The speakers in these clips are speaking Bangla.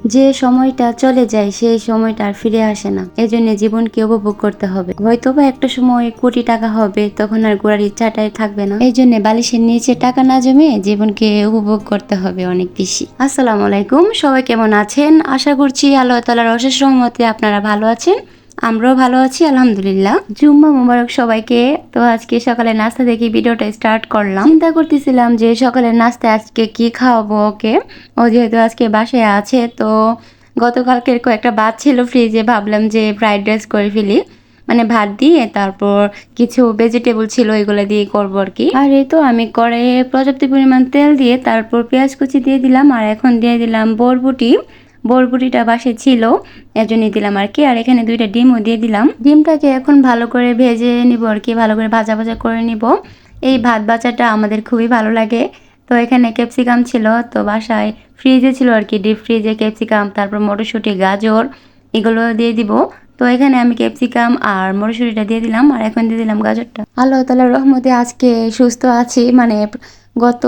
যে সময়টা চলে যায় সেই সময়টা আর ফিরে আসে না। এজন্য জীবনকে উপভোগ করতে হবে। হয়তোবা একটা সময় কোটি টাকা হবে, তখন আর ঘোরার ইচ্ছাটাই থাকবে না। এই জন্য বালিশের নিচে টাকা না জমে জীবনকে উপভোগ করতে হবে অনেক বেশি। আসসালামু আলাইকুম, সবাই কেমন আছেন? আশা করছি আল্লাহ তাআলার অশেষ রহমতে আপনারা ভালো আছেন। আমরাও ভালো আছি আলহামদুলিল্লাহ। জুম্মা মুবারক সবাইকে। তো আজকে সকালে নাস্তা দেখি ভিডিওটা স্টার্ট করলাম। চিন্তা করতেছিলাম যে সকালের নাস্তা আজকে কি খাওয়াবো ওকে। ও যেহেতু আজকে বাসায় আছে, তো গতকালকের কয়েকটা ভাত ছিল ফ্রিজে, ভাবলাম যে ফ্রাইড রাইস করে ফেলি। মানে ভাত দিয়ে তারপর কিছু ভেজিটেবল ছিল এগুলো দিয়ে করবো আর কি। আর এই তো আমি কড়াইয়ে পর্যাপ্ত পরিমাণ তেল দিয়ে তারপর পেঁয়াজ কুচি দিয়ে দিলাম, আর এখন দিয়ে দিলাম বরবটি। বরবটিটা বাসে ছিল, এর জন্য দিলাম আর কি। আর এখানে 2টা ডিমও দিয়ে দিলাম। ডিমটাকে এখন ভালো করে ভেজে নিব আর কি, ভালো করে ভাজা ভাজা করে নিব। এই ভাত ভাজাটা আমাদের খুবই ভালো লাগে। তো এখানে ক্যাপসিকাম ছিল, তো বাসায় ফ্রিজে ছিল আর কি, ডিপ ফ্রিজে ক্যাপসিকাম, তারপর মটরশুঁটি, গাজর এগুলো দিয়ে দিব। তো এখানে আমি ক্যাপসিকাম আর মটরশুঁটিটা দিয়ে দিলাম, আর এখন দিয়ে দিলাম গাজরটা। আল্লাহ তাআলার রহমতে আজকে সুস্থ আছি। মানে গত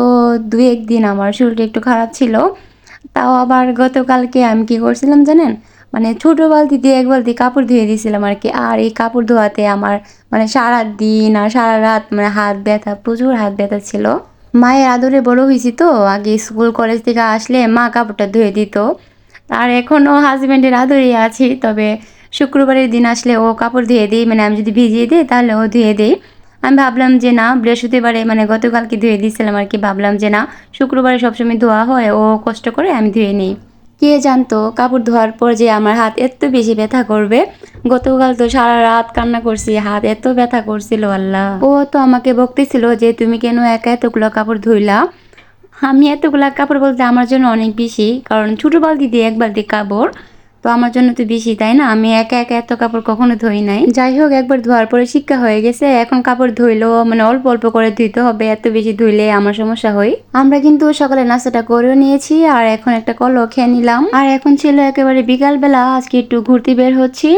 2-1 দিন আমার শরীরটা একটু খারাপ ছিল। তাও আবার গতকালকে আমি কি করছিলাম জানেন, মানে ছোট বালতি দিয়ে 1 বালতি কাপড় ধুয়ে দিয়েছিলাম আর কি। আর এই কাপড় ধোয়াতে আমার মানে সারা দিন আর সারা রাত মানে হাত ব্যথা, প্রচুর হাত ব্যথা ছিল। মায়ের আদরে বড় হয়েছি, তো আগে স্কুল কলেজ থেকে আসলে মা কাপড়টা ধুয়ে দিত। আর এখনও হাজব্যান্ডের আদরেই আছি, তবে শুক্রবারের দিন আসলে ও কাপড় ধুয়ে দিই, মানে আমি যদি ভিজিয়ে দিই তাহলে ও ধুয়ে দেয়। আমি ভাবলাম যে না, বৃহস্পতিবারে মানে গতকালকে ধুয়ে দিয়েছিলাম আর কি, ভাবলাম যে না শুক্রবারে সবসময় ধোয়া হয়, ও কষ্ট করে আমি ধুয়ে নিই। কে জানতো কাপড় ধোয়ার পর যে আমার হাত এত বেশি ব্যথা করবে। গতকাল তো সারা রাত কান্না করছি, হাত এত ব্যথা করছিল আল্লাহ। ও তো আমাকে বকতেছিল যে তুমি কেন একা এতগুলো কাপড় ধুইলা। আমি এতগুলা কাপড় বলতে আমার জন্য অনেক বেশি, কারণ ছোটো বালতি দিয়ে 1 বালতি কাপড়, তো আমার জন্য তো বেশি তাই না। আমি একা একা এত কাপড় কখনো ধুই নাই। যাই হোক, একবার ধোয়ার পরে শিক্ষা হয়ে গেছে। এখন কাপড় ধুইলেও মানে অল্প অল্প করে ধুইতে হবে, এত বেশি ধুইলে আমার সমস্যা হয়। আমরা কিন্তু সকালে নাস্তাটা করেও নিয়েছি, আর এখন একটা কলও খেয়ে নিলাম। আর এখন ছিল একেবারে বিকালবেলা, আজকে একটু ঘুরতে বের হচ্ছি।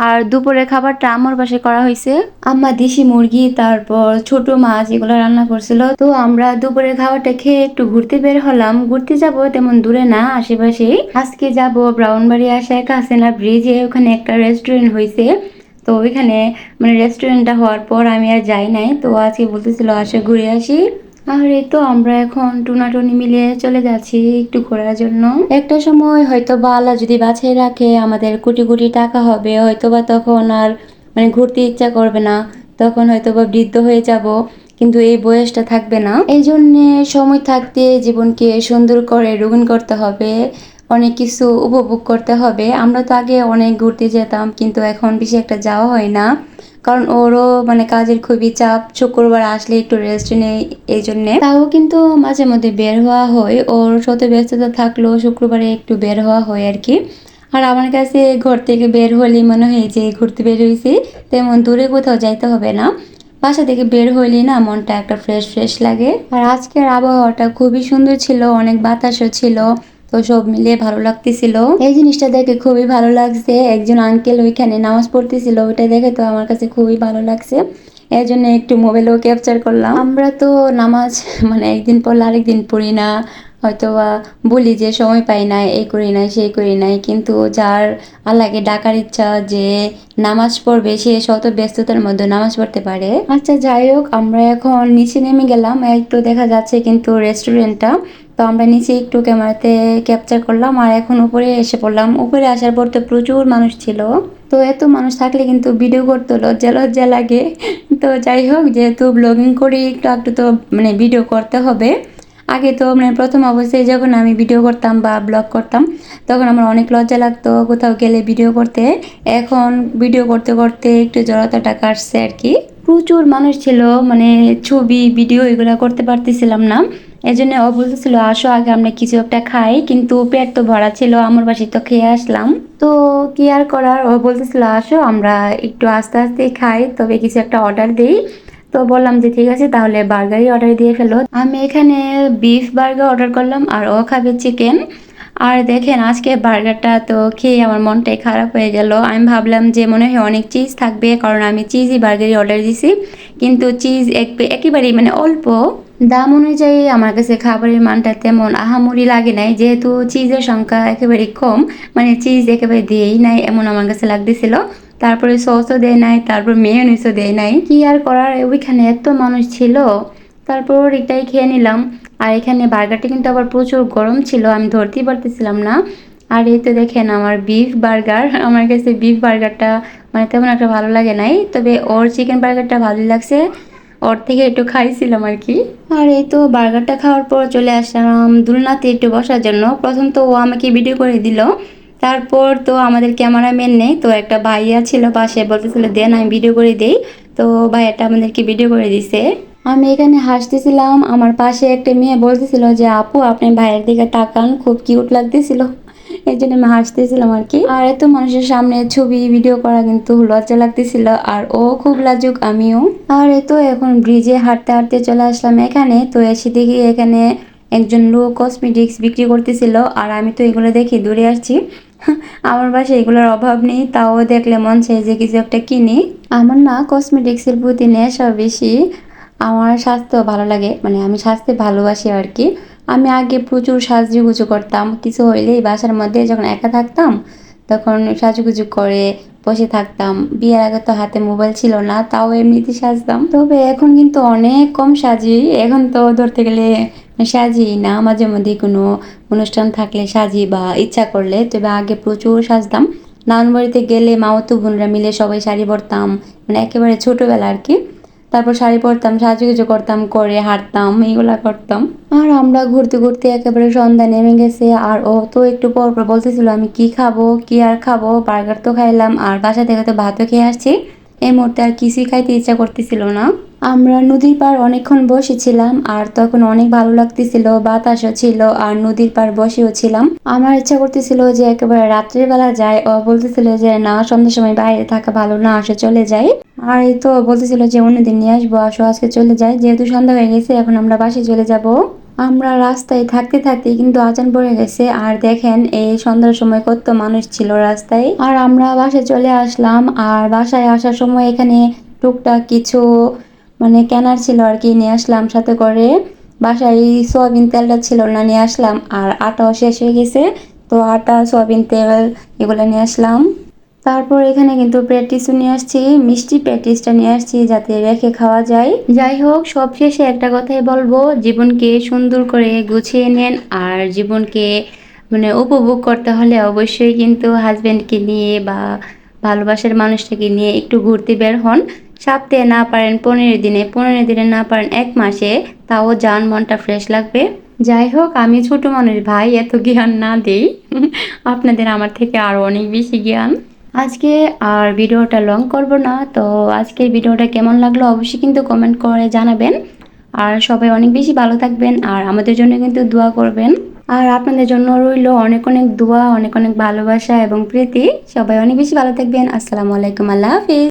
আর দুপুরের খাবারটা আমার বাসায় করা হয়েছে। আম্মা দেশি মুরগি তারপর ছোট মাছ এগুলো রান্না করছিল। তো আমরা দুপুরের খাবারটা খেয়ে একটু ঘুরতে বের হলাম। ঘুরতে যাব তেমন দূরে না, আশেপাশেই। আজকে যাব ব্রাউনবাড়িয়া শেখ হাসিনা ব্রিজে, ওখানে একটা রেস্টুরেন্ট হয়েছে। তো ওইখানে মানে রেস্টুরেন্টটা হওয়ার পর আমি আর যাই নাই, তো আজকে বলতেছিল আসে ঘুরে আসি। আর এই তো আমরা এখন টুনাটুনি মিলিয়ে চলে যাচ্ছি একটু ঘোরার জন্য। একটা সময় হয়তো বা আল্লাহ যদি বাছাই রাখে আমাদের কোটি কোটি টাকা হবে, হয়তো বা তখন আর মানে ঘুরতে ইচ্ছা করবে না, তখন হয়তো বা বৃদ্ধ হয়ে যাব, কিন্তু এই বয়সটা থাকবে না। এই জন্যে সময় থাকতে জীবনকে সুন্দর করে রঙিন করতে হবে, অনেক কিছু উপভোগ করতে হবে। আমরা তো আগে অনেক ঘুরতে যেতাম, কিন্তু এখন বেশি একটা যাওয়া হয় না, কারণ ওরও মানে কাজের খুবই চাপ। শুক্রবার আসলে একটু রেস্ট নেই, এই জন্যে। তাও কিন্তু মাঝে মধ্যে বের হওয়া হয়, ওর শত ব্যস্ততা থাকলেও শুক্রবারে একটু বের হওয়া হয় আর কি। আর আমার কাছে ঘর থেকে বের হলেই মনে হয় যে ঘুরতে বের হয়েছি, তেমন দূরে কোথাও যাইতে হবে না, বাসা থেকে বের হইলেই না মনটা একটা ফ্রেশ ফ্রেশ লাগে। আর আজকের আবহাওয়াটা খুবই সুন্দর ছিল, অনেক বাতাসও ছিল, তো সব মিলিয়ে ভালো লাগতেছিল। এই জিনিসটা দেখে খুবই ভালো লাগছে। একজন আঙ্কেল ওইখানে নামাজ পড়তেছিল, ওইটা দেখে তো আমার কাছে খুবই ভালো লাগছে, এই জন্য একটু মোবাইলেও ক্যাপচার করলাম। আমরা তো নামাজ মানে একদিন পড়লে আরেকদিন পড়ি না, হয়তো বা বলি যে সময় পাই না, এই করি নাই সেই করি নাই, কিন্তু যার আল্লাহকে ডাকার ইচ্ছা যে নামাজ পড়বে, সে শত ব্যস্ততার মধ্যে নামাজ পড়তে পারে। আচ্ছা যাই হোক, আমরা এখন নিচে নেমে গেলাম, একটু দেখা যাচ্ছে কিন্তু রেস্টুরেন্টটা। তো আমরা নিচে একটু ক্যামেরাতে ক্যাপচার করলাম, আর এখন উপরে এসে পড়লাম। উপরে আসার পর তো প্রচুর মানুষ ছিল, তো এত মানুষ থাকলে কিন্তু ভিডিও করতে লজ্জা লজ্জা লাগে। তো যাই হোক, যেহেতু ব্লগিং করি একটু একটু তো মানে ভিডিও করতে হবে। আগে তো মানে প্রথম অবস্থায় যখন আমি ভিডিও করতাম বা ব্লগ করতাম, তখন আমার অনেক লজ্জা লাগতো কোথাও গেলে ভিডিও করতে। এখন ভিডিও করতে করতে একটু জড়তাটা কাটছে আর কি। প্রচুর মানুষ ছিল, মানে ছবি ভিডিও এগুলো করতে পারতেছিলাম না। এই জন্য ও বলতেছিল আসো আগে আমরা কিছু একটা খাই, কিন্তু পেট তো ভরা ছিল, আমার বাসায় তো খেয়ে আসলাম। তো কি আর করার, ও বলতেছিল আসো আমরা একটু আস্তে আস্তে খাই, তবে কিছু একটা অর্ডার দিই। তো বললাম যে ঠিক আছে, তাহলে বার্গারই অর্ডার দিয়ে ফেলো। আমি এখানে বিফ বার্গার অর্ডার করলাম, আর ও খাবে চিকেন। আর দেখেন আজকে বার্গারটা তো খেয়ে আমার মনটাই খারাপ হয়ে গেল। আমি ভাবলাম যে মনে হয় অনেক চিজ থাকবে, কারণ আমি চিজই বার্গারই অর্ডার দিছি, কিন্তু চিজ একেবারেই মানে অল্প। দাম অনুযায়ী আমার কাছে খাবারের মানটা তেমন আহামরি লাগে নাই, যেহেতু চিজের সংখ্যা একেবারে কম, মানে চিজ একেবারে দিয়েই নাই এমন আমার কাছে লাগতেছিল। তারপরে সসও দেয় নাই, তারপর মেয়োনিজও দেয় নাই। কি আর করার, ওইখানে এত মানুষ ছিল, তারপর এটাই খেয়ে নিলাম। আর এখানে বার্গারটা কিন্তু আবার প্রচুর গরম ছিল, আমি ধরতেই পারতেছিলাম না। আর এই তো দেখেন আমার বিফ বার্গার, আমার কাছে বিফ বার্গারটা মানে তেমন একটা ভালো লাগে নাই, তবে ওর চিকেন বার্গারটা ভালোই লাগছে, ওর থেকে একটু খাইছিলাম আর কি। আর এই তো বার্গারটা খাওয়ার পর চলে আসলাম দুলনাতে একটু বসার জন্য। প্রথম তো ও আমাকে ভিডিও করে দিল, তারপর তো আমাদের ক্যামেরাম্যান নেই, তো একটা ভাইয়া ছিল পাশে, বলতেছিল দেন আমি ভিডিও করে দেই। তো ভাইয়াটা আমাদেরকে ভিডিও করে দিছে। আমি এখানে হাসতেছিলাম, আমার পাশে একটা মেয়ে বলতেছিল যে আপু আপনি ভাইয়ের দিকে তাকান, খুব কিউট লাগতেছিল, এই জন্য আমি হাসতেছিলাম আর কি। আর এত মানুষের সামনে ছবি ভিডিও করা কিন্তু লজ্জা লাগতেছিল, আর ও খুব লাজুক, আমিও। আর এই তো এখন ব্রিজে হাঁটতে হাঁটতে চলে আসলাম এখানে, তো এসে দেখি এখানে একজন লোক কসমেটিক্স বিক্রি করতেছিল, আর আমি তো এগুলো দেখি দূরে আসছি। আমার বাসায় এগুলোর অভাব নেই, তাও দেখলে মন চাই যে কিছু একটা কিনি। আমার না কসমেটিক্সের প্রতি নেশা বেশি, আমার স্বাস্থ্য ভালো লাগে, মানে আমি স্বাস্থ্যে ভালোবাসি আর কি। আমি আগে প্রচুর সাজুগুজু করতাম, কিছু হইলেই বাসার মধ্যে যখন একা থাকতাম তখন সাজুগুজু করে বসে থাকতাম। বিয়ের আগে তো হাতে মোবাইল ছিল না, তাও এমনিতে সাজতাম। তবে এখন কিন্তু অনেক কম সাজি, এখন তো ধরতে গেলে সাজি না, মাঝে মধ্যে কোনো অনুষ্ঠান থাকলে সাজি বা ইচ্ছা করলে। তবে আগে প্রচুর সাজতাম, নানুর বাড়িতে গেলে মামাতো বোনরা মিলে সবাই শাড়ি পরতাম, মানে একেবারে ছোটবেলা আর কি। তারপর শাড়ি পরতাম, সাজুগুজু করতাম, করে হাঁটতাম, এইগুলা করতাম। আর আমরা ঘুরতে ঘুরতে একেবারে সন্ধ্যা নেমে গেছে, আর ও তো একটু পর পর বলতেছিল আমি কি খাবো, কি আর খাবো, বার্গার তো খাইলাম আর বাসা থেকে তো ভাতও খেয়ে আসছি, এই মুহূর্তে আর কিছুই খাইতে ইচ্ছা করতেছিল না। আমরা নদীর পাড় অনেকক্ষণ বসেছিলাম, আর তখন অনেক ভালো লাগতেছিল, বাতাসও ছিল, আর নদীর পাড় বসেও ছিলাম। আমার ইচ্ছা করতেছিল যে একেবারে রাত্রের বেলা যায়, ও বলতেছিল যে না সন্ধ্যার সময় বাইরে থাকা ভালো না, আসে চলে যাই। আর এই তো বলতেছিল যে অন্যদিন নিয়ে আসবো, আসো আজকে চলে যাই, যেহেতু সন্ধ্যা হয়ে গেছে এখন আমরা বাসায় চলে যাব। আমরা রাস্তায় থাকতে থাকতে কিন্তু আজান পড়ে গেছে, আর দেখেন এই সন্ধ্যার সময় কত মানুষ ছিল রাস্তায়। আর আমরা বাসায় চলে আসলাম, আর বাসায় আসার সময় এখানে টুকটাক কিছু মানে কেনার ছিল আর কি, নিয়ে আসলাম সাথে করে। বাসায় এই সয়াবিন তেলটা ছিল না, নিয়ে আসলাম, আর আটাও শেষ হয়ে গেছে, তো আটা সয়াবিন তেল এগুলো নিয়ে আসলাম। তারপর এখানে কিন্তু প্যাটিসও নিয়ে আসছি, মিষ্টি প্যাটিসটা নিয়ে আসছি যাতে রেখে খাওয়া যায়। যাই হোক, সব শেষে একটা কথাই বলবো, জীবনকে সুন্দর করে গুছিয়ে নেন, আর জীবনকে মানে উপভোগ করতে হলে অবশ্যই কিন্তু হাজবেন্ডকে নিয়ে বা ভালোবাসার মানুষটাকে নিয়ে একটু ঘুরতে বের হন। সপ্তাহে না পারেন 15 দিনে, 15 দিনে না পারেন 1 মাসে, তাও যান, মনটা ফ্রেশ লাগবে। যাই হোক, আমি ছোট মানুষ ভাই, এত জ্ঞান না দেই, আপনাদের আমার থেকে আরো অনেক বেশি জ্ঞান। আজকে আর ভিডিওটা লং করব না, তো আজকের ভিডিওটা কেমন লাগলো অবশ্যই কিন্তু কমেন্ট করে জানাবেন। আর সবাই অনেক বেশি ভালো থাকবেন, আর আমাদের জন্য কিন্তু দোয়া করবেন। আর আপনাদের জন্য রইলো অনেক অনেক দোয়া, অনেক অনেক ভালোবাসা এবং প্রীতি। সবাই অনেক বেশি ভালো থাকবেন। আসসালামু আলাইকুম, আল্লাহ হাফিজ।